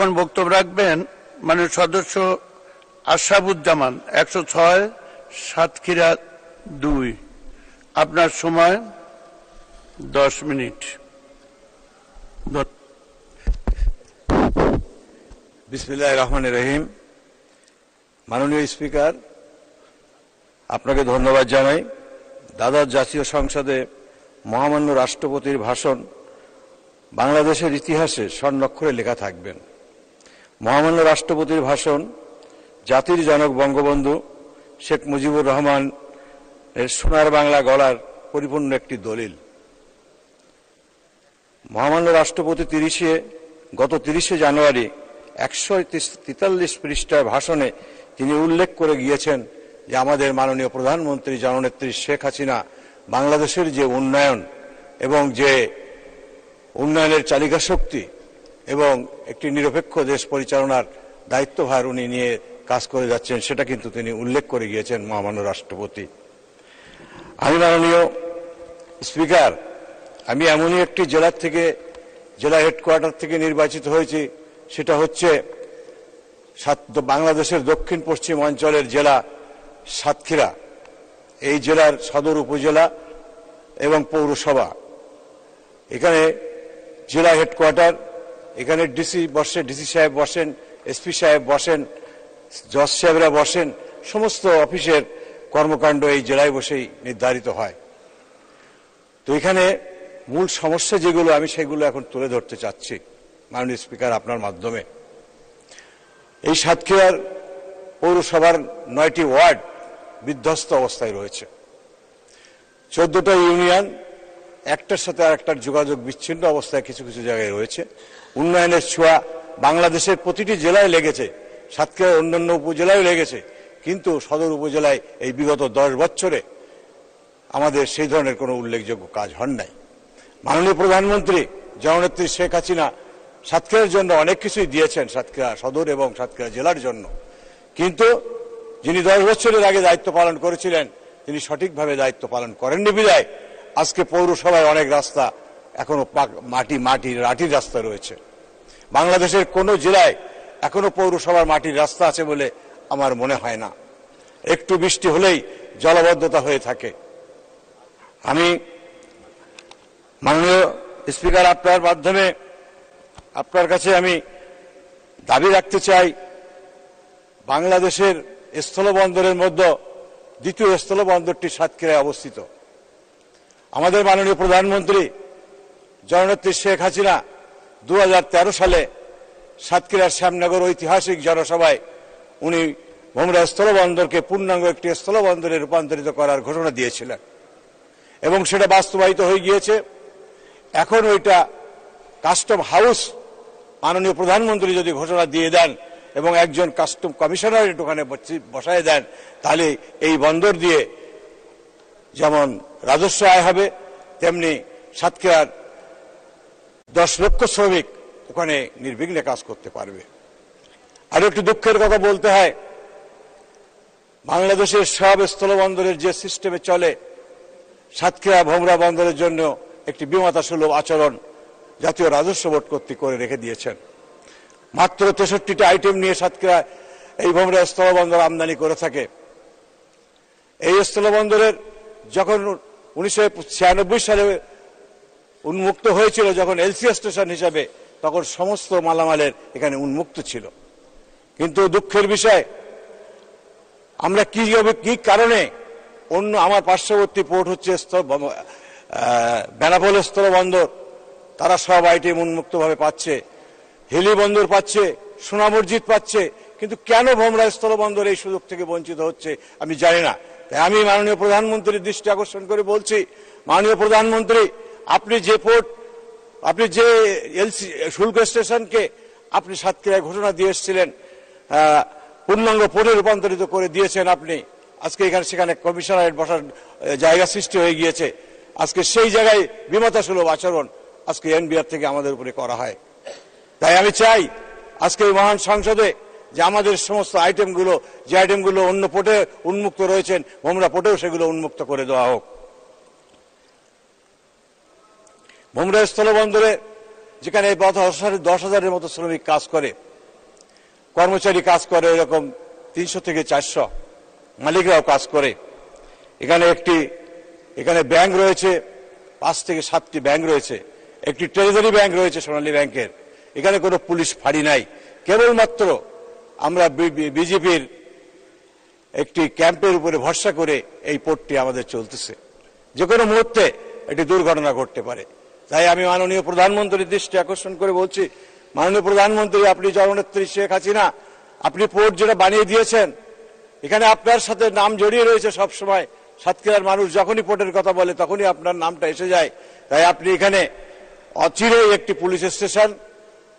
এখন বক্তব্য রাখবেন মাননীয় সদস্য আশরাফুজ্জামান 106 সাতক্ষীরা 2। আপনার সময় 10 মিনিট। বিসমিল্লাহির রহমানির রহিম। মাননীয় স্পিকার, আপনাকে ধন্যবাদ জানাই। দ্বাদশ জাতীয় সংসদে মহামান্য রাষ্ট্রপতির ভাষণ বাংলাদেশের ইতিহাসে স্বর্ণাক্ষরে লেখা থাকবেন। মহামান্য রাষ্ট্রপতির ভাষণ জাতির জনক বঙ্গবন্ধু শেখ মুজিবুর রহমান এর সোনার বাংলা গড়ার পরিপূর্ণ একটি দলিল। মহামান্য রাষ্ট্রপতি গত 30 জানুয়ারি 143 পৃষ্ঠার ভাষণে তিনি উল্লেখ করে গিয়েছেন যে আমাদের মাননীয় প্রধানমন্ত্রী জননেত্রী শেখ হাসিনা বাংলাদেশের যে উন্নয়ন এবং যে উন্নয়নের চালিকা শক্তি এবং একটি নিরপেক্ষ দেশ পরিচালনার দায়িত্বভার উনি নিয়ে কাজ করে যাচ্ছেন, সেটা কিন্তু তিনি উল্লেখ করে গিয়েছেন মহামান্য রাষ্ট্রপতি। আমি মাননীয় স্পিকার, আমি এমনই একটি জেলা হেডকোয়ার্টার থেকে নির্বাচিত হয়েছি, সেটা হচ্ছে বাংলাদেশের দক্ষিণ পশ্চিম অঞ্চলের জেলা সাতক্ষীরা। এই জেলার সদর উপজেলা এবং পৌরসভা, এখানে জেলা হেডকোয়ার্টার, এখানে ডিসি সাহেব বসেন, এসপি সাহেব বসেন, জজ সাহেবরা বসেন, সমস্ত অফিসের কর্মকাণ্ড এই জেলায় বসেই নির্ধারিত হয়। তো এখানে মূল সমস্যা যেগুলো, আমি সেগুলো এখন তুলে ধরতে চাচ্ছি মাননীয় স্পিকার আপনার মাধ্যমে। এই সাতক্ষীরার পৌরসভার 9টি ওয়ার্ড বিধ্বস্ত অবস্থায় রয়েছে। 14টা ইউনিয়ন একটার সাথে আরেকটার যোগাযোগ বিচ্ছিন্ন অবস্থায় কিছু কিছু জায়গায় রয়েছে। উন্নয়নের ছোঁয়া বাংলাদেশের প্রতিটি জেলায় লেগেছে, সাতক্ষীরার অন্যান্য উপজেলায় লেগেছে, কিন্তু সদর উপজেলায় এই বিগত 10 বছরে আমাদের সেই ধরনের কোনো উল্লেখযোগ্য কাজ হন নাই। মাননীয় প্রধানমন্ত্রী জননেত্রী শেখ হাসিনা সাতক্ষীরার জন্য অনেক কিছুই দিয়েছেন, সাতক্ষীরা সদর এবং সাতক্ষীরা জেলার জন্য, কিন্তু যিনি 10 বছরের আগে দায়িত্ব পালন করেছিলেন তিনি সঠিকভাবে দায়িত্ব পালন করেননি বিধায় আজকে পৌরসভায় অনেক রাস্তা এখনো মাটির রাস্তা রয়েছে। বাংলাদেশের কোন জেলায় এখনো পৌরসভার মাটির রাস্তা আছে বলে আমার মনে হয় না। একটু বৃষ্টি হলেই জলাবদ্ধতা হয়ে থাকে। আমি মাননীয় স্পিকার আপনার মাধ্যমে আপনার কাছে আমি দাবি রাখতে চাই, বাংলাদেশের স্থলবন্দরের মধ্যে দ্বিতীয় স্থলবন্দরটি সাতক্ষীরায় অবস্থিত। আমাদের মাননীয় প্রধানমন্ত্রী জননেত্রী শেখ হাসিনা 2013 সালে সাতক্ষীরার শ্যামনগর ঐতিহাসিক জনসভায় উনি ভোমরা স্থলবন্দরকে পূর্ণাঙ্গ একটি স্থলবন্দরে রূপান্তরিত করার ঘোষণা দিয়েছিলেন এবং সেটা বাস্তবায়িত হয়ে গিয়েছে। এখন ওইটা কাস্টম হাউস মাননীয় প্রধানমন্ত্রী যদি ঘোষণা দিয়ে দেন এবং একজন কাস্টম কমিশনার ওখানে বসায় দেন, তাহলে এই বন্দর দিয়ে যেমন রাজস্ব আয় হবে, তেমনি সাতক্ষীরার 10 লক্ষ শ্রমিক ওখানে নির্বিঘ্নে কাজ করতে পারবে। আর একটু দুঃখের কথা বলতে হয়, বাংলাদেশের সব স্থলবন্দরের যে সিস্টেমে চলে, সাতক্ষীরা ভোমরা বন্দরের জন্য একটি বিমাতা সুলভ আচরণ জাতীয় রাজস্ব বোর্ড কর্তৃক করে রেখে দিয়েছেন। মাত্র 63টা আইটেম নিয়ে সাতক্ষীরা এই ভোমরা স্থলবন্দর আমদানি করে থাকে। এই স্থলবন্দরের যখন 1996 সালে উন্মুক্ত হয়েছিল, যখন এলসি স্টেশন হিসাবে, তখন সমস্ত মালামালের এখানে উন্মুক্ত ছিল। কিন্তু দুঃখের বিষয়, আমরা কি কারণে অন্য আমার পার্শ্ববর্তী পোর্ট হচ্ছে বেনাপোল স্থলবন্দর, তারা সব আইটেম উন্মুক্তভাবে পাচ্ছে, হিলি বন্দর পাচ্ছে, সোনা মসজিদ পাচ্ছে, কিন্তু কেন ভোমরা স্থলবন্দর এই সুযোগ থেকে বঞ্চিত হচ্ছে আমি জানি না। তাই আমি মাননীয় প্রধানমন্ত্রীর দৃষ্টি আকর্ষণ করে বলছি, মাননীয় প্রধানমন্ত্রী, আপনি যে এলসি শুল্ক স্টেশনকে আপনি সাতক্ষীরায় ঘোষণা দিয়ে এসেছিলেন, পূর্ণাঙ্গ পোর্টে রূপান্তরিত করে দিয়েছেন আপনি। আজকে সেখানে কমিশনারেট বসার জায়গা সৃষ্টি হয়ে গিয়েছে। আজকে সেই জায়গায় বিমাতা সুলভ আচরণ আজকে এনবিআর থেকে আমাদের উপরে করা হয়। তাই আমি চাই আজকে এই মহান সংসদে যে আমাদের সমস্ত যে আইটেমগুলো অন্য পোর্টে উন্মুক্ত রয়েছেন, ভোমরা পোর্টেও সেগুলো উন্মুক্ত করে দেওয়া হোক। ভোমরা স্থলবন্দরে যেখানে 10,000-এর মতো শ্রমিক কাজ করে, কর্মচারী কাজ করে, এরকম 300 থেকে 400 মালিকরাও কাজ করে। এখানে ব্যাংক রয়েছে, 5 থেকে 7টি ব্যাংক রয়েছে, একটি ট্রেজারি ব্যাংক রয়েছে সোনালী ব্যাংকের। এখানে কোনো পুলিশ ফাঁড়ি নাই, কেবলমাত্র আমরা বিজেপির একটি ক্যাম্পের উপরে ভরসা করে এই পোর্টটি আমাদের চলতেছে। যে কোনো মুহূর্তে একটি দুর্ঘটনা ঘটতে পারে। তাই আমি মাননীয় প্রধানমন্ত্রীর দৃষ্টি আকর্ষণ করে বলছি, মাননীয় প্রধানমন্ত্রী, আপনি জননেত্রী শেখ হাসিনা, আপনি পোর্ট যেটা বানিয়ে দিয়েছেন, এখানে আপনার সাথে নাম জড়িয়ে রয়েছে সব সময়। সাতক্ষীরার মানুষ যখনই পোর্টের কথা বলে তখনই আপনার নামটা এসে যায়। তাই আপনি এখানে অচিরেই একটি পুলিশ স্টেশন,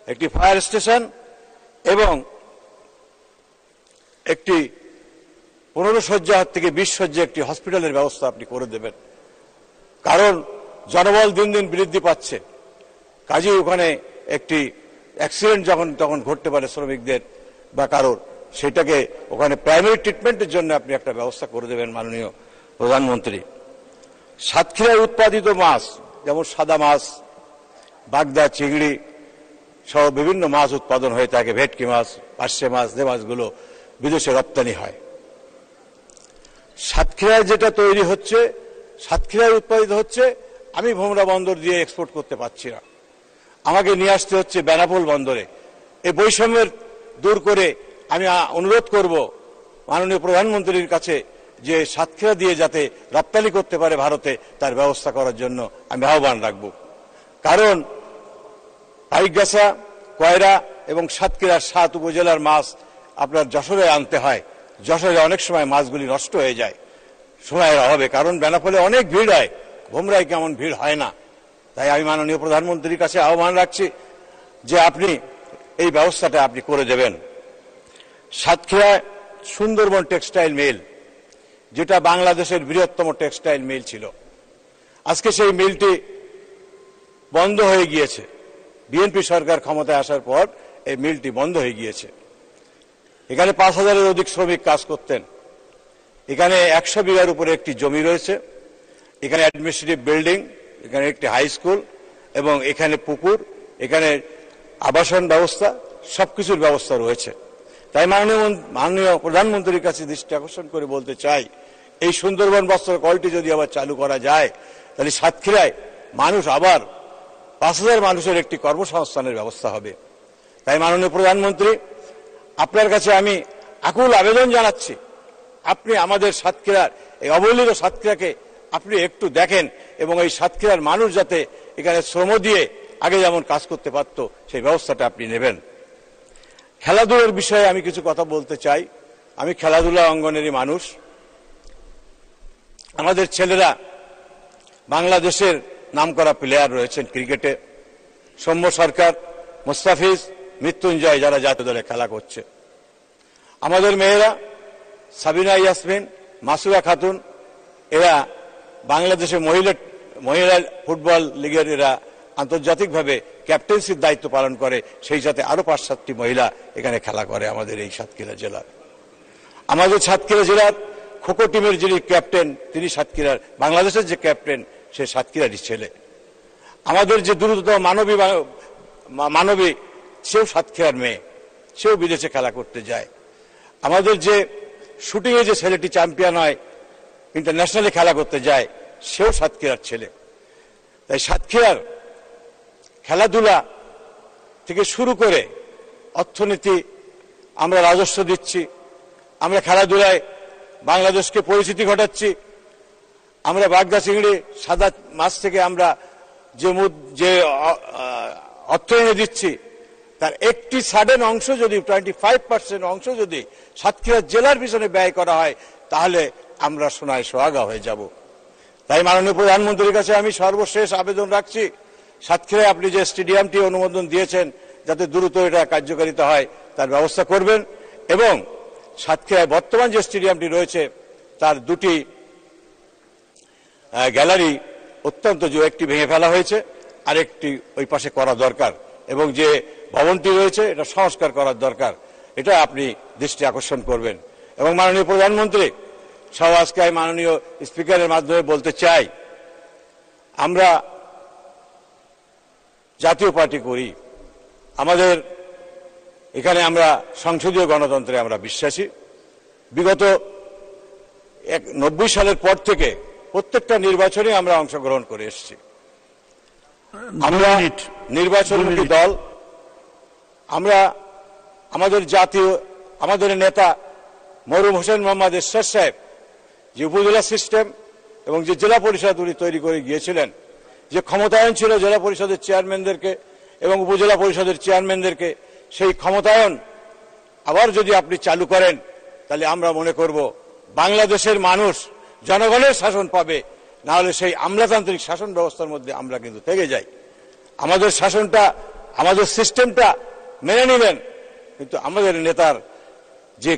একটি ফায়ার স্টেশন এবং একটি 15 শয্যা থেকে 20 শয্যা একটি হসপিটালের ব্যবস্থা আপনি করে দেবেন। কারণ জনবল দিন দিন বৃদ্ধি পাচ্ছে, কাজেই ওখানে একটি অ্যাক্সিডেন্ট তখন ঘটতে পারে শ্রমিকদের বা কারোর, সেটাকে ওখানে প্রাইমারি ট্রিটমেন্টের জন্য আপনি একটা ব্যবস্থা করে দেবেন মাননীয় প্রধানমন্ত্রী। সাতক্ষীরায় উৎপাদিত মাছ, যেমন সাদা মাছ, বাগদা, চিংড়ি সহ বিভিন্ন মাছ উৎপাদন হয়ে থাকে, ভেটকি মাছ, পার্শে মাছ, যে মাছগুলো বিদেশে রপ্তানি হয়। সাতক্ষীরায় যেটা তৈরি হচ্ছে, সাতক্ষীরায় উৎপাদিত হচ্ছে, আমি ভোমরা বন্দর দিয়ে এক্সপোর্ট করতে পারছি না, আমাকে নিয়ে আসতে হচ্ছে বেনাপোল বন্দরে। এই বৈষম্যের দূর করে আমি অনুরোধ করব মাননীয় প্রধানমন্ত্রীর কাছে যে সাতক্ষীরা দিয়ে যাতে রপ্তানি করতে পারে ভারতে, তার ব্যবস্থা করার জন্য আমি আহ্বান রাখব। কারণ পাইকগাছা, কয়রা এবং সাতক্ষীরার 7 উপজেলার মাছ আপনার যশোরে আনতে হয়। যশোরে অনেক সময় মাছগুলি নষ্ট হয়ে যায় সময়ের অভাবে, কারণ বেনাপোলে অনেক ভিড় হয়, ভোমরায় কেমন ভিড় হয় না। তাই আমি মাননীয় প্রধানমন্ত্রীর কাছে আহ্বান রাখছি যে আপনি এই ব্যবস্থাটা আপনি করে দেবেন। সাতক্ষীরায় সুন্দরবন টেক্সটাইল মিল, যেটা বাংলাদেশের বৃহত্তম টেক্সটাইল মিল ছিল, আজকে সেই মিলটি বন্ধ হয়ে গিয়েছে। বিএনপি সরকার ক্ষমতায় আসার পর এই মিলটি বন্ধ হয়ে গিয়েছে। এখানে 5000-এর অধিক শ্রমিক কাজ করতেন। এখানে 100 বিঘার উপরে একটি জমি রয়েছে, এখানে অ্যাডমিনিস্ট্রেটিভ বিল্ডিং, এখানে একটি হাই স্কুল এবং এখানে পুকুর, এখানে আবাসন ব্যবস্থা, সবকিছুর ব্যবস্থা রয়েছে। তাই মাননীয় প্রধানমন্ত্রীর কাছে দৃষ্টি আকর্ষণ করে বলতে চাই, এই সুন্দরবন বস্ত্র কলটি যদি আবার চালু করা যায়, তাহলে সাতক্ষীরায় মানুষ আবার 5000 মানুষের একটি কর্মসংস্থানের ব্যবস্থা হবে। তাই মাননীয় প্রধানমন্ত্রী, আপনার কাছে আমি আকুল আবেদন জানাচ্ছি, আপনি আমাদের সাতক্ষীরার এই অবহেলিত সাতক্ষীরাকে আপনি একটু দেখেন এবং এই সাতক্ষীরার মানুষ যাতে এখানে শ্রম দিয়ে আগে যেমন কাজ করতে পারত সেই ব্যবস্থাটা আপনি নেবেন। খেলাধুলার বিষয়ে আমি কিছু কথা বলতে চাই। আমি খেলাধুলা অঙ্গনেরই মানুষ। আমাদের ছেলেরা বাংলাদেশের নামকরা প্লেয়ার রয়েছেন ক্রিকেটে, সৌম্য সরকার, মোস্তাফিজ, মৃত্যুঞ্জয়, যারা জাতীয় দলে খেলা করছে। আমাদের মেয়েরা সাবিনা ইয়াসমিন, মাসুরা খাতুন, এরা বাংলাদেশের মহিলা ফুটবল লিগের এরা আন্তর্জাতিকভাবে ক্যাপ্টেন্সির দায়িত্ব পালন করে। সেই সাথে আরো 5-7টি মহিলা এখানে খেলা করে আমাদের এই সাতক্ষীরা জেলার। আমাদের সাতক্ষীরা জেলার খোখো টিমের যিনি ক্যাপ্টেন, তিনি সাতক্ষীরার, বাংলাদেশের যে ক্যাপ্টেন সে সাতক্ষীরারই ছেলে। আমাদের যে দ্রুততম মানবী সেও সাতক্ষীরার মেয়ে, সেও বিদেশে খেলা করতে যায়। আমাদের যে শুটিংয়ে যে ছেলেটি চ্যাম্পিয়ন হয়, ইন্টারন্যাশনালে খেলা করতে যায়, সেও সাতক্ষীরার ছেলে। তাই সাতক্ষীরার খেলাধুলা থেকে শুরু করে অর্থনীতি, আমরা রাজস্ব দিচ্ছি, আমরা খেলাধুলায় বাংলাদেশকে পরিচিতি ঘটাচ্ছি। আমরা বাগদা, চিংড়ি, সাদা মাছ থেকে আমরা যে অর্থ এনে দিচ্ছি, তার একটি সাডেন অংশ যদি 25% অংশ যদি সাতক্ষীরা জেলার পিছনে ব্যয় করা হয়, তাহলে আমরা সোনায় সোহাগা হয়ে যাব। তাই মাননীয় প্রধানমন্ত্রীর কাছে আমি সর্বশেষ আবেদন রাখছি, সাতক্ষীরায় আপনি যে স্টেডিয়ামটি অনুমোদন দিয়েছেন, যাতে দ্রুত এটা কার্যকারিতা হয় তার ব্যবস্থা করবেন। এবং সাতক্ষীরায় বর্তমান যে স্টেডিয়ামটি রয়েছে তার 2টি গ্যালারি অত্যন্ত, একটি ভেঙে ফেলা হয়েছে, আরেকটি ওই পাশে করা দরকার, এবং যে ভবনটি রয়েছে এটা সংস্কার করার দরকার, এটা আপনি দৃষ্টি আকর্ষণ করবেন। এবং মাননীয় প্রধানমন্ত্রী সহ আজকে মাননীয় স্পিকারের মাধ্যমে বলতে চাই, আমরা জাতীয় পার্টি করি, আমাদের এখানে আমরা সংসদীয় গণতন্ত্রে আমরা বিশ্বাসী। বিগত 90 সালের পর থেকে প্রত্যেকটা নির্বাচনে আমরা অংশগ্রহণ করে এসেছি। আমরা নির্বাচনমুখী দল। আমরা আমাদের নেতা মরহুম হোসেন মোহাম্মদ এরশাদ সাহেব যে উপজেলা সিস্টেম এবং যে জেলা পরিষদ উনি তৈরি করে গিয়েছিলেন, যে ক্ষমতায়ন ছিল জেলা পরিষদের চেয়ারম্যানদেরকে এবং উপজেলা পরিষদের চেয়ারম্যানদেরকে, সেই ক্ষমতায়ন আবার যদি আপনি চালু করেন তাহলে আমরা মনে করব বাংলাদেশের মানুষ জনগণের শাসন পাবে, না হলে সেই আমলাতান্ত্রিক শাসন ব্যবস্থার মধ্যে আমরা কিন্তু থেকে যাই। আমাদের শাসনটা, আমাদের সিস্টেমটা মেনে নেবেন, কিন্তু আমাদের নেতার যে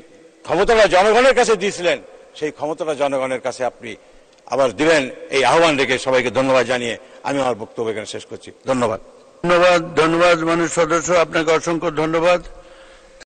ক্ষমতাটা জনগণের কাছে দিয়েছিলেন সেই ক্ষমতাটা জনগণের কাছে আপনি আবার দিবেন, এই আহ্বান রেখে সবাইকে ধন্যবাদ জানিয়ে আমি আমার বক্তব্য এখানে শেষ করছি। ধন্যবাদ। ধন্যবাদ মাননীয় সদস্য, আপনাকে অসংখ্য ধন্যবাদ।